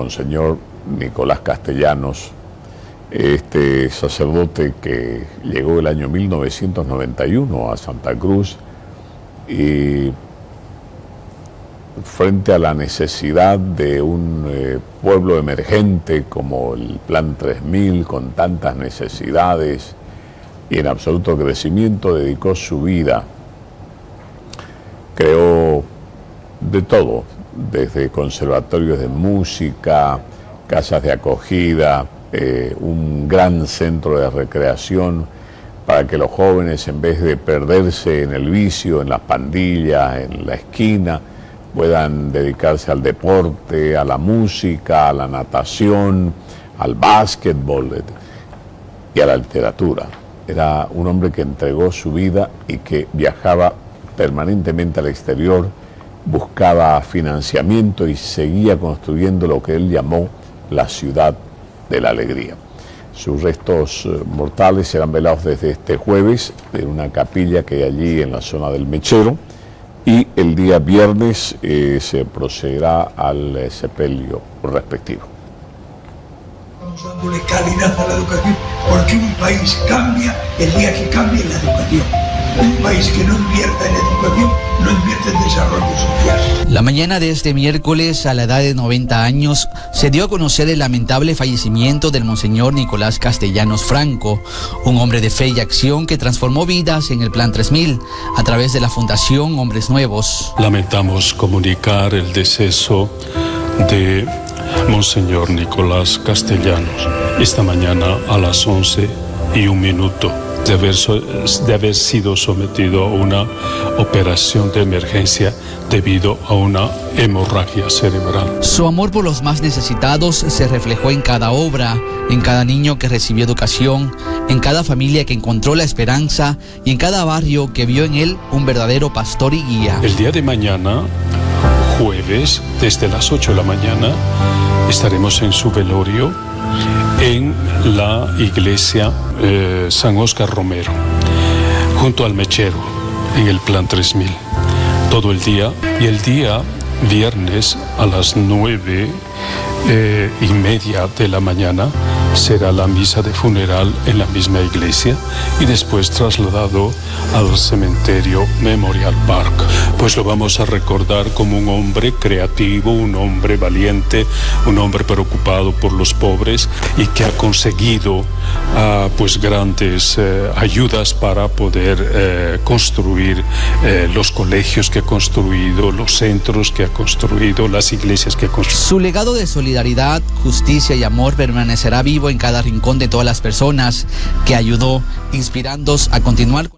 Monseñor Nicolás Castellanos, este sacerdote que llegó el año 1991 a Santa Cruz y frente a la necesidad de un pueblo emergente como el Plan 3000, con tantas necesidades y en absoluto crecimiento, dedicó su vida. Creó de todo, desde conservatorios de música, casas de acogida, un gran centro de recreación para que los jóvenes, en vez de perderse en el vicio, en las pandillas, en la esquina, puedan dedicarse al deporte, a la música, a la natación, al básquetbol y a la literatura. Era un hombre que entregó su vida y que viajaba permanentemente al exterior, buscaba financiamiento y seguía construyendo lo que él llamó la ciudad de la alegría. Sus restos mortales serán velados desde este jueves en una capilla que hay allí en la zona del Mechero, y el día viernes se procederá al sepelio respectivo. Estamos dándole calidad a la educación, porque un país cambia el día que cambie la educación. Un país que no invierta en educación no invierte en desarrollo social. La mañana de este miércoles, a la edad de 90 años, se dio a conocer el lamentable fallecimiento del Monseñor Nicolás Castellanos Franco, un hombre de fe y acción que transformó vidas en el Plan 3000 a través de la Fundación Hombres Nuevos. Lamentamos comunicar el deceso de Monseñor Nicolás Castellanos esta mañana a las 11:01 de haber sido sometido a una operación de emergencia debido a una hemorragia cerebral. Su amor por los más necesitados se reflejó en cada obra, en cada niño que recibió educación, en cada familia que encontró la esperanza y en cada barrio que vio en él un verdadero pastor y guía. El día de mañana, jueves, desde las 8 de la mañana, estaremos en su velorio en la iglesia San Óscar Romero, junto al Mechero, en el Plan 3000, todo el día. Y el día viernes a las 9:30 de la mañana será la misa de funeral en la misma iglesia y después trasladado al cementerio Memorial Park. Pues lo vamos a recordar como un hombre creativo, un hombre valiente, un hombre preocupado por los pobres y que ha conseguido pues grandes ayudas para poder construir los colegios que ha construido, los centros que ha construido, las iglesias que ha construido. Su legado de solidaridad, justicia y amor permanecerá vivo en cada rincón de todas las personas que ayudó, inspirándonos a continuar.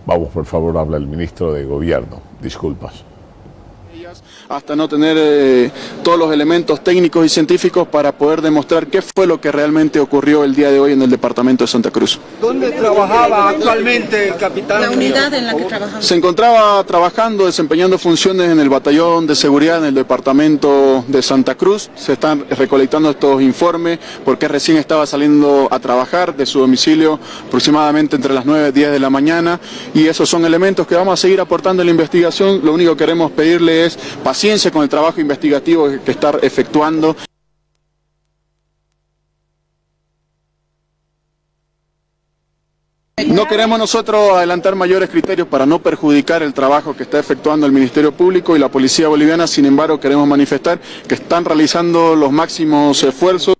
Vamos, por favor, habla el ministro de Gobierno. Disculpas. Hasta no tener todos los elementos técnicos y científicos para poder demostrar qué fue lo que realmente ocurrió el día de hoy en el departamento de Santa Cruz. ¿Dónde trabajaba actualmente el capitán? La unidad en la que trabajaba. Se encontraba trabajando, desempeñando funciones en el batallón de seguridad en el departamento de Santa Cruz. Se están recolectando estos informes porque recién estaba saliendo a trabajar de su domicilio aproximadamente entre las 9 y 10 de la mañana, y esos son elementos que vamos a seguir aportando en la investigación. Lo único que queremos pedirle es paciencia con el trabajo investigativo que está efectuando. No queremos nosotros adelantar mayores criterios para no perjudicar el trabajo que está efectuando el Ministerio Público y la Policía Boliviana. Sin embargo, queremos manifestar que están realizando los máximos esfuerzos.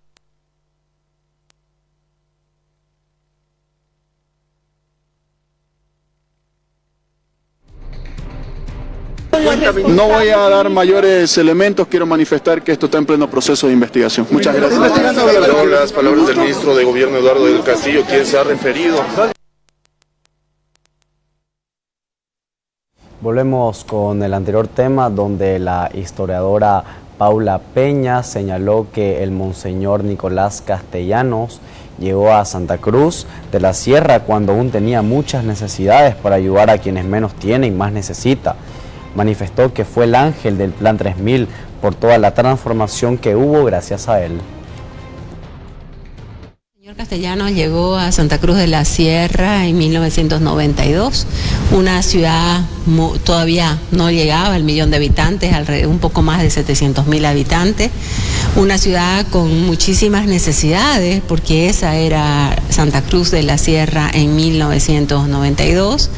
No voy a dar mayores elementos, quiero manifestar que esto está en pleno proceso de investigación. Muchas gracias. Las palabras del ministro de Gobierno Eduardo del Castillo, quien se ha referido. Volvemos con el anterior tema, donde la historiadora Paula Peña señaló que el Monseñor Nicolás Castellanos llegó a Santa Cruz de la Sierra cuando aún tenía muchas necesidades para ayudar a quienes menos tienen y más necesita. Manifestó que fue el ángel del Plan 3000 por toda la transformación que hubo gracias a él. Castellanos llegó a Santa Cruz de la Sierra en 1992, una ciudad todavía no llegaba al 1.000.000 de habitantes, un poco más de 700.000 habitantes, una ciudad con muchísimas necesidades, porque esa era Santa Cruz de la Sierra en 1992,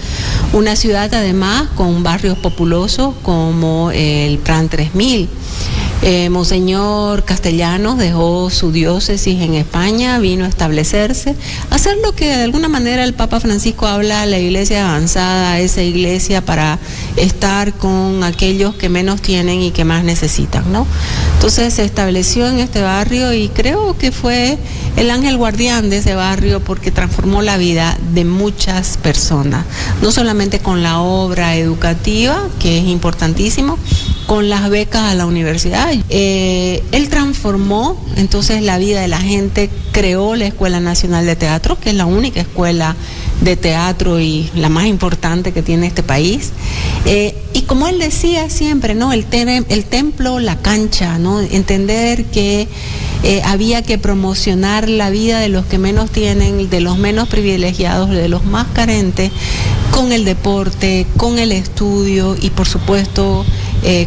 una ciudad además con barrios populosos como el Plan 3000. Monseñor Castellanos dejó su diócesis en España, vino a establecerse, a hacer lo que de alguna manera el Papa Francisco habla, la iglesia avanzada, esa iglesia para estar con aquellos que menos tienen y que más necesitan, ¿no? Entonces se estableció en este barrio y creo que fue el ángel guardián de ese barrio porque transformó la vida de muchas personas, no solamente con la obra educativa, que es importantísimo, con las becas a la universidad. Él transformó entonces la vida de la gente, creó la Escuela Nacional de Teatro, que es la única escuela de teatro y la más importante que tiene este país. Y como él decía siempre, ¿no? El templo, la cancha, ¿no? Entender que había que promocionar la vida de los que menos tienen, de los menos privilegiados, de los más carentes, con el deporte, con el estudio y por supuesto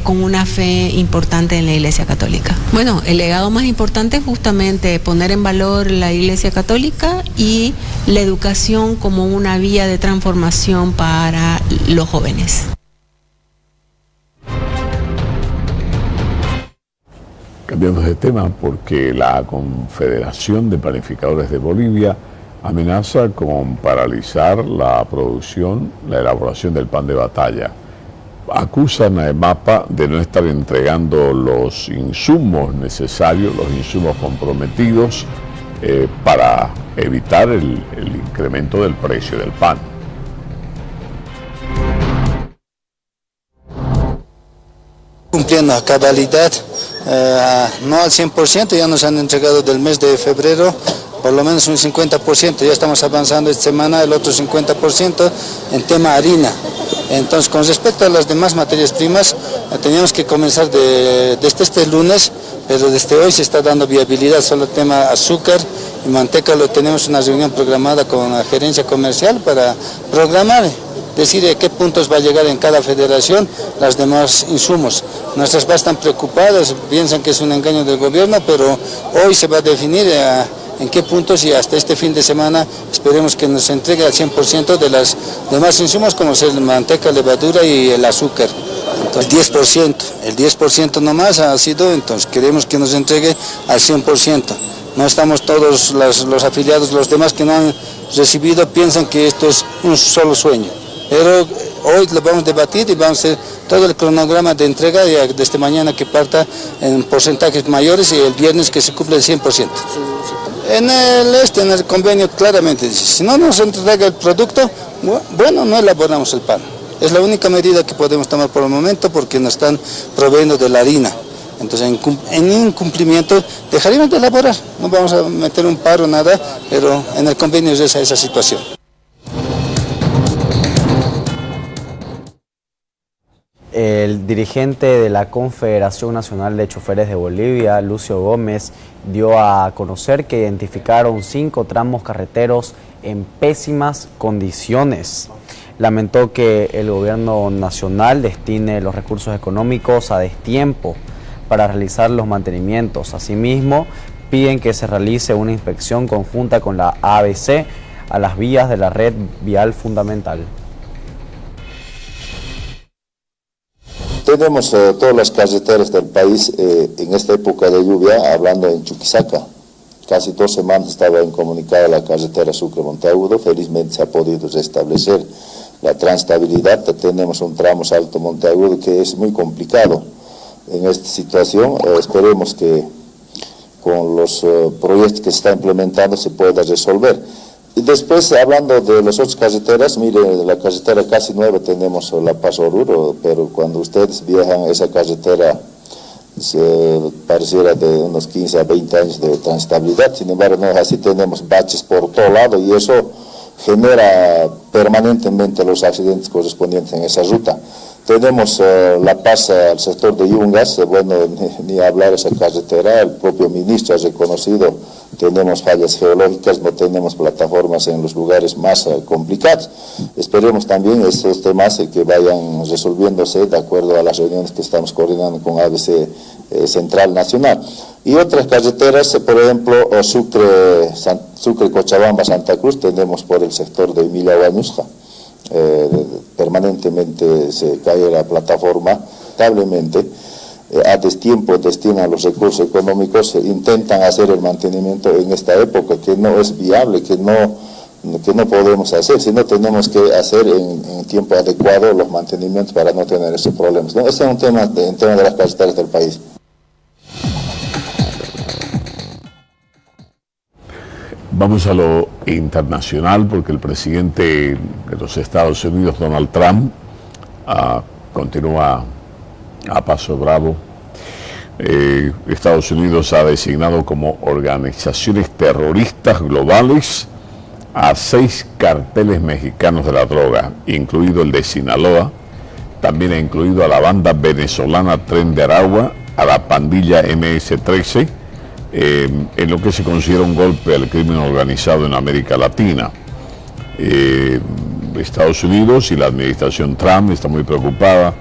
con una fe importante en la Iglesia Católica. Bueno, el legado más importante es justamente poner en valor la Iglesia Católica y la educación como una vía de transformación para los jóvenes. Cambiando de tema, porque la Confederación de Panificadores de Bolivia amenaza con paralizar la producción, la elaboración del pan de batalla. Acusan a EMAPA de no estar entregando los insumos necesarios, los insumos comprometidos para evitar el incremento del precio del pan. Cumpliendo a cabalidad, no al 100%, ya nos han entregado del mes de febrero por lo menos un 50%, ya estamos avanzando esta semana el otro 50% en tema harina. Entonces, con respecto a las demás materias primas, teníamos que comenzar desde este lunes, pero desde hoy se está dando viabilidad, solo el tema azúcar y manteca, tenemos una reunión programada con la gerencia comercial para programar, decir a qué puntos va a llegar en cada federación los demás insumos. Nuestras bases están preocupadas, piensan que es un engaño del gobierno, pero hoy se va a definir en qué puntos y hasta este fin de semana esperemos que nos entregue al 100% de los demás insumos como ser la manteca, levadura y el azúcar. Entonces, el 10% nomás ha sido, entonces queremos que nos entregue al 100%. No estamos todos los afiliados, los demás que no han recibido piensan que esto es un solo sueño. Pero hoy lo vamos a debatir y vamos a hacer todo el cronograma de entrega desde mañana que parta en porcentajes mayores y el viernes que se cumple el 100%. En el convenio claramente dice, si no nos entrega el producto, bueno, no elaboramos el pan. Es la única medida que podemos tomar por el momento porque nos están proveyendo de la harina. Entonces, en incumplimiento, dejaríamos de elaborar. No vamos a meter un paro, nada, pero en el convenio es esa situación. El dirigente de la Confederación Nacional de Choferes de Bolivia, Lucio Gómez, dio a conocer que identificaron 5 tramos carreteros en pésimas condiciones. Lamentó que el gobierno nacional destine los recursos económicos a destiempo para realizar los mantenimientos. Asimismo, piden que se realice una inspección conjunta con la ABC a las vías de la red vial fundamental. Tenemos todas las carreteras del país en esta época de lluvia, hablando en Chuquisaca. Casi 2 semanas estaba incomunicada la carretera Sucre-Monteagudo, felizmente se ha podido restablecer la transitabilidad. Tenemos un tramo Salto Monteagudo que es muy complicado en esta situación. Esperemos que con los proyectos que se están implementando se pueda resolver. Y después, hablando de las otras carreteras, mire, la carretera casi nueva tenemos La Paz Oruro, pero cuando ustedes viajan esa carretera pareciera de unos 15 a 20 años de transitabilidad. Sin embargo, no es así, tenemos baches por todo lado y eso genera permanentemente los accidentes correspondientes en esa ruta. Tenemos La Paz al sector de Yungas, bueno, ni hablar de esa carretera, el propio ministro ha reconocido tenemos fallas geológicas, no tenemos plataformas en los lugares más complicados. Esperemos también estos temas que vayan resolviéndose de acuerdo a las reuniones que estamos coordinando con ABC Central Nacional. Y otras carreteras, por ejemplo, Sucre, Cochabamba, Santa Cruz, tenemos por el sector de Emilia Guanusca. Permanentemente se cae la plataforma, lamentablemente. A destiempo destinan los recursos económicos, intentan hacer el mantenimiento en esta época que no es viable, que no podemos hacer, sino tenemos que hacer en tiempo adecuado los mantenimientos para no tener esos problemas, ¿no? Ese es un tema de las carreteras del país. Vamos a lo internacional, porque el presidente de los Estados Unidos, Donald Trump, continúa a paso bravo. Estados Unidos ha designado como organizaciones terroristas globales a 6 carteles mexicanos de la droga, incluido el de Sinaloa. También ha incluido a la banda venezolana Tren de Aragua, a la pandilla MS-13, en lo que se considera un golpe al crimen organizado en América Latina. Estados Unidos y la administración Trump está muy preocupada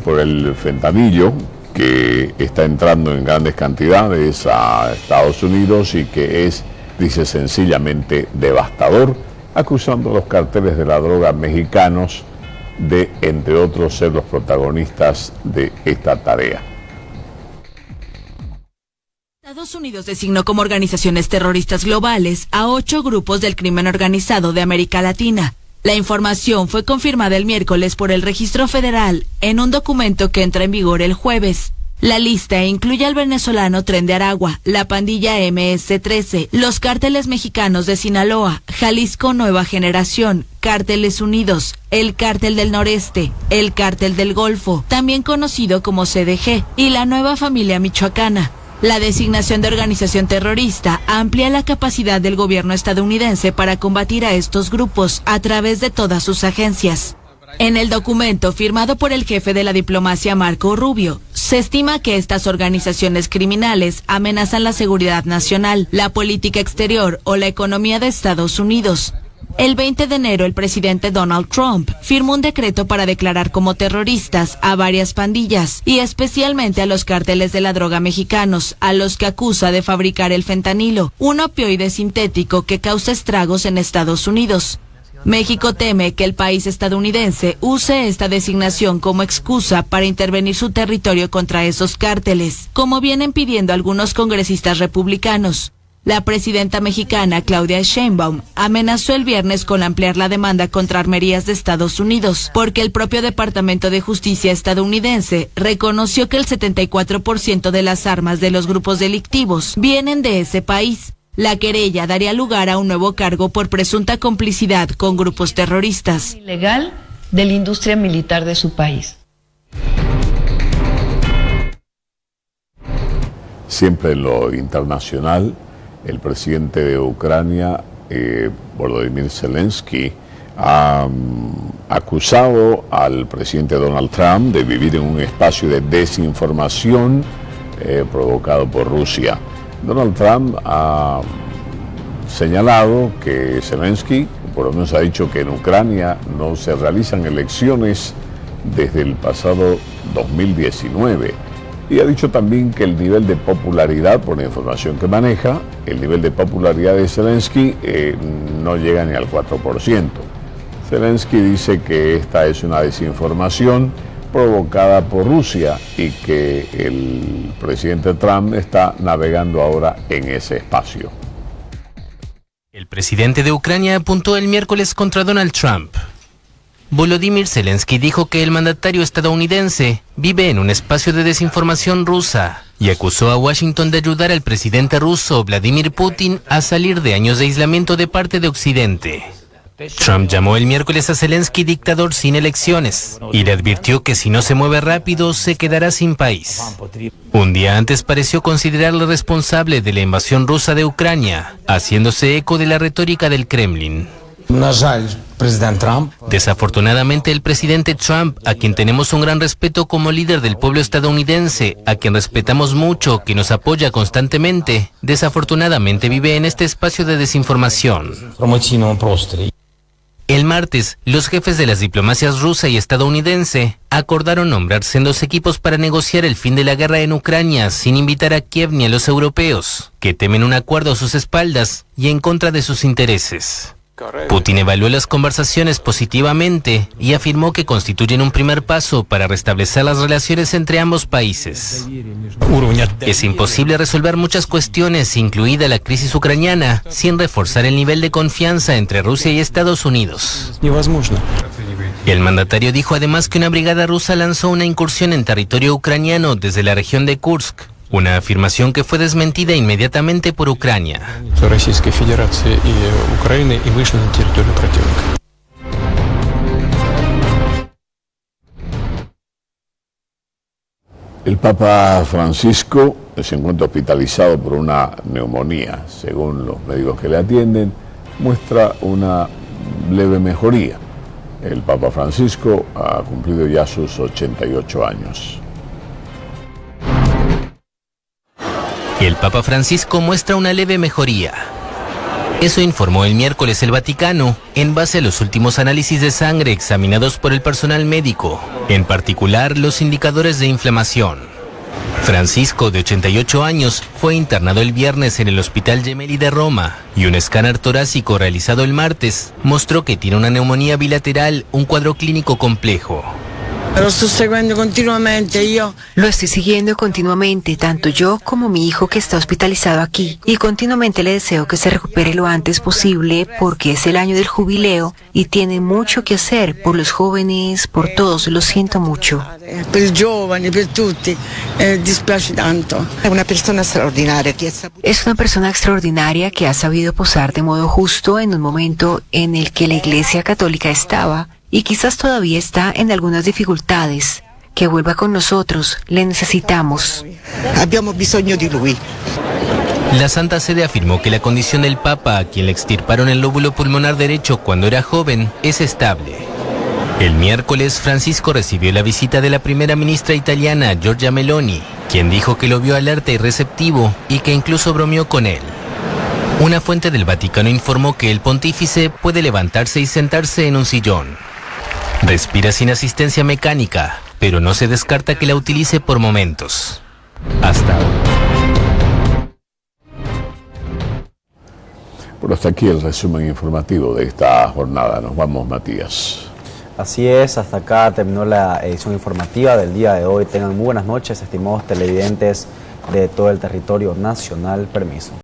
por el fentanilo que está entrando en grandes cantidades a Estados Unidos y que es, dice, sencillamente devastador, acusando a los carteles de la droga mexicanos de, entre otros, ser los protagonistas de esta tarea. Estados Unidos designó como organizaciones terroristas globales a 8 grupos del crimen organizado de América Latina. La información fue confirmada el miércoles por el Registro Federal en un documento que entra en vigor el jueves. La lista incluye al venezolano Tren de Aragua, la pandilla MS-13, los cárteles mexicanos de Sinaloa, Jalisco Nueva Generación, Cárteles Unidos, el Cártel del Noreste, el Cártel del Golfo, también conocido como CDG, y la Nueva Familia Michoacana. La designación de organización terrorista amplía la capacidad del gobierno estadounidense para combatir a estos grupos a través de todas sus agencias. En el documento firmado por el jefe de la diplomacia Marco Rubio, se estima que estas organizaciones criminales amenazan la seguridad nacional, la política exterior o la economía de Estados Unidos. El 20 de enero, el presidente Donald Trump firmó un decreto para declarar como terroristas a varias pandillas y especialmente a los cárteles de la droga mexicanos, a los que acusa de fabricar el fentanilo, un opioide sintético que causa estragos en Estados Unidos. México teme que el país estadounidense use esta designación como excusa para intervenir su territorio contra esos cárteles, como vienen pidiendo algunos congresistas republicanos. La presidenta mexicana Claudia Sheinbaum amenazó el viernes con ampliar la demanda contra armerías de Estados Unidos, porque el propio Departamento de Justicia estadounidense reconoció que el 74% de las armas de los grupos delictivos vienen de ese país. La querella daría lugar a un nuevo cargo por presunta complicidad con grupos terroristas. Ilegal de la industria militar de su país. Siempre en lo internacional, el presidente de Ucrania, Volodymyr Zelensky, ha acusado al presidente Donald Trump de vivir en un espacio de desinformación provocado por Rusia. Donald Trump ha señalado que Zelensky, por lo menos ha dicho que en Ucrania no se realizan elecciones desde el pasado 2019. Y ha dicho también que el nivel de popularidad, por la información que maneja, el nivel de popularidad de Zelensky no llega ni al 4%. Zelensky dice que esta es una desinformación provocada por Rusia y que el presidente Trump está navegando ahora en ese espacio. El presidente de Ucrania apuntó el miércoles contra Donald Trump. Volodymyr Zelensky dijo que el mandatario estadounidense vive en un espacio de desinformación rusa y acusó a Washington de ayudar al presidente ruso Vladimir Putin a salir de años de aislamiento de parte de Occidente. Trump llamó el miércoles a Zelensky dictador sin elecciones y le advirtió que si no se mueve rápido se quedará sin país. Un día antes pareció considerarle responsable de la invasión rusa de Ucrania, haciéndose eco de la retórica del Kremlin. Desafortunadamente, el presidente Trump, a quien tenemos un gran respeto como líder del pueblo estadounidense, a quien respetamos mucho, que nos apoya constantemente, desafortunadamente vive en este espacio de desinformación. El martes, los jefes de las diplomacias rusa y estadounidense acordaron nombrarse en 2 equipos para negociar el fin de la guerra en Ucrania sin invitar a Kiev ni a los europeos, que temen un acuerdo a sus espaldas y en contra de sus intereses. Putin evaluó las conversaciones positivamente y afirmó que constituyen un primer paso para restablecer las relaciones entre ambos países. Es imposible resolver muchas cuestiones, incluida la crisis ucraniana, sin reforzar el nivel de confianza entre Rusia y Estados Unidos. El mandatario dijo además que una brigada rusa lanzó una incursión en territorio ucraniano desde la región de Kursk, una afirmación que fue desmentida inmediatamente por Ucrania. El Papa Francisco se encuentra hospitalizado por una neumonía. Según los médicos que le atienden, muestra una leve mejoría. El Papa Francisco ha cumplido ya sus 88 años. El Papa Francisco muestra una leve mejoría. Eso informó el miércoles el Vaticano, en base a los últimos análisis de sangre examinados por el personal médico, en particular los indicadores de inflamación. Francisco, de 88 años, fue internado el viernes en el Hospital Gemelli de Roma y un escáner torácico realizado el martes mostró que tiene una neumonía bilateral, un cuadro clínico complejo. Lo estoy siguiendo continuamente, tanto yo como mi hijo que está hospitalizado aquí, y continuamente le deseo que se recupere lo antes posible porque es el año del jubileo y tiene mucho que hacer por los jóvenes, por todos, lo siento mucho. Per i giovani, per tutti, dispiace tanto. Es una persona extraordinaria que ha sabido posar de modo justo en un momento en el que la Iglesia Católica estaba y quizás todavía está en algunas dificultades. Que vuelva con nosotros, le necesitamos. Abbiamo bisogno di lui. La Santa Sede afirmó que la condición del Papa, a quien le extirparon el lóbulo pulmonar derecho cuando era joven, es estable. El miércoles, Francisco recibió la visita de la primera ministra italiana, Giorgia Meloni, quien dijo que lo vio alerta y receptivo y que incluso bromeó con él. Una fuente del Vaticano informó que el pontífice puede levantarse y sentarse en un sillón. Respira sin asistencia mecánica, pero no se descarta que la utilice por momentos. Hasta ahora. Bueno, hasta aquí el resumen informativo de esta jornada. Nos vamos, Matías. Así es, hasta acá terminó la edición informativa del día de hoy. Tengan muy buenas noches, estimados televidentes de todo el territorio nacional. Permiso.